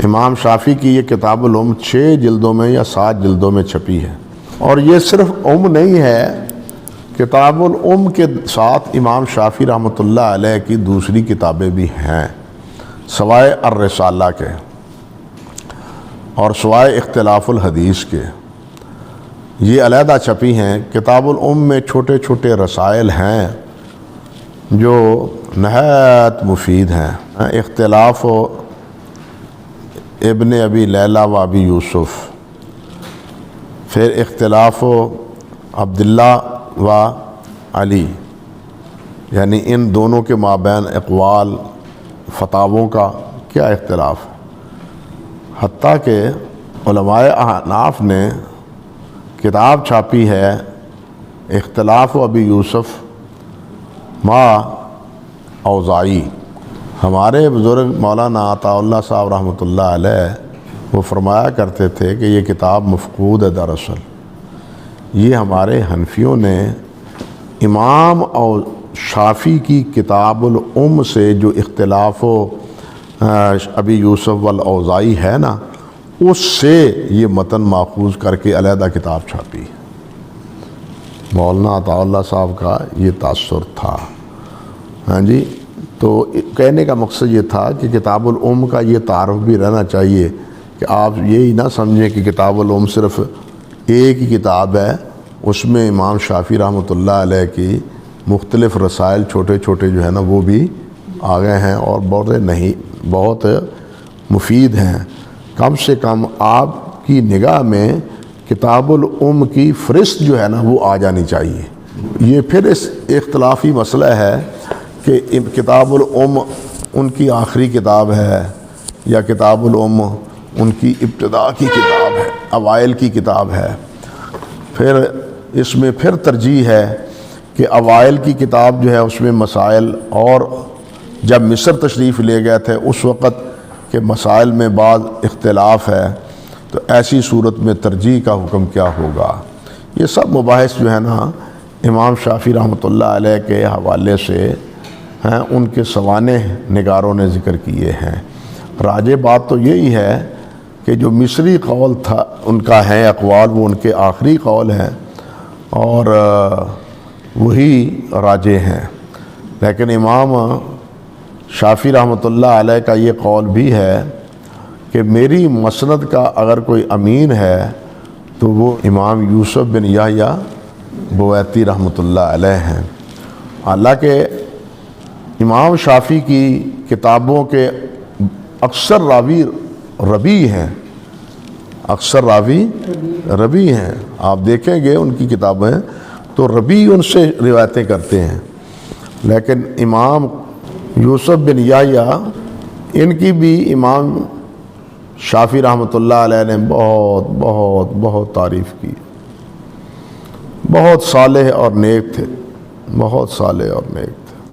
امام شافعی کی یہ کتاب الام 6 جلدوں میں یا 7 جلدوں میں چھپی ہے، اور یہ صرف نہیں ہے، کتاب الام کے ساتھ امام شافعی رحمۃ اللہ علیہ کی دوسری کتابیں بھی ہیں سوائے الرسالہ کے اور سوائے اختلاف الحدیث کے، یہ علیحدہ چھپی ہیں۔ کتاب الام میں چھوٹے چھوٹے رسائل ہیں جو نہایت مفید ہیں، اختلاف ابن ابی لیلہ و ابی یوسف، پھر اختلاف عبداللہ و علی، یعنی ان دونوں کے مابین اقوال فتاووں کا کیا اختلاف ہے، حتیٰ کہ علماء احناف نے کتاب چھاپی ہے اختلاف ابی یوسف ما اوزاعی۔ ہمارے بزرگ مولانا عطا اللہ صاحب رحمۃ اللہ علیہ وہ فرمایا کرتے تھے کہ یہ کتاب مفقود ہے، دراصل یہ ہمارے حنفیوں نے امام اور شافعی کی کتاب الام سے جو اختلاف ابی یوسف والاوزاعی ہے نا، اس سے یہ متن ماخوذ کر کے علیحدہ کتاب چھاپی۔ مولانا عطا اللہ صاحب کا یہ تاثر تھا، ہاں جی۔ تو کہنے کا مقصد یہ تھا کہ کتاب الام کا یہ تعارف بھی رہنا چاہیے کہ آپ یہی نہ سمجھیں کہ کتاب الام صرف ایک ہی کتاب ہے، اس میں امام شافعی رحمۃ اللہ علیہ کی مختلف رسائل چھوٹے چھوٹے جو ہے نا وہ بھی آ گئے ہیں اور بہت مفید ہیں۔ کم سے کم آپ کی نگاہ میں کتاب الام کی فہرست جو ہے نا وہ آ جانی چاہیے۔ یہ پھر اس اختلافی مسئلہ ہے کہ کتاب الام ان کی آخری کتاب ہے یا کتاب الام ان کی ابتدا کی کتاب ہے، اوائل کی کتاب ہے۔ پھر اس میں پھر ترجیح ہے کہ اوائل کی کتاب جو ہے اس میں مسائل، اور جب مصر تشریف لے گئے تھے اس وقت کے مسائل میں بعض اختلاف ہے، تو ایسی صورت میں ترجیح کا حکم کیا ہوگا۔ یہ سب مباحث جو ہے نا امام شافعی رحمۃ اللہ علیہ کے حوالے سے ہیں، ان کے سوانح نگاروں نے ذکر کیے ہیں۔ راجح بات تو یہی ہے کہ جو مصری قول تھا ان کا ہے اقوال، وہ ان کے آخری قول ہیں اور وہی راجح ہیں، لیکن امام شافعی رحمۃ اللہ علیہ کا یہ قول بھی ہے کہ میری مسند کا اگر کوئی امین ہے تو وہ امام یوسف بن یحییٰ بویتی رحمۃ اللہ علیہ ہیں۔ حالانکہ امام شافعی کی کتابوں کے اکثر راوی ربی ہیں، اکثر راوی ربی ہیں، آپ دیکھیں گے ان کی کتابیں تو ربی ان سے روایتیں کرتے ہیں، لیکن امام یوسف بن یحییٰ ان کی بھی امام شافعی رحمۃ اللہ علیہ نے بہت بہت بہت تعریف کی، بہت صالح اور نیک تھے، بہت صالح اور نیک۔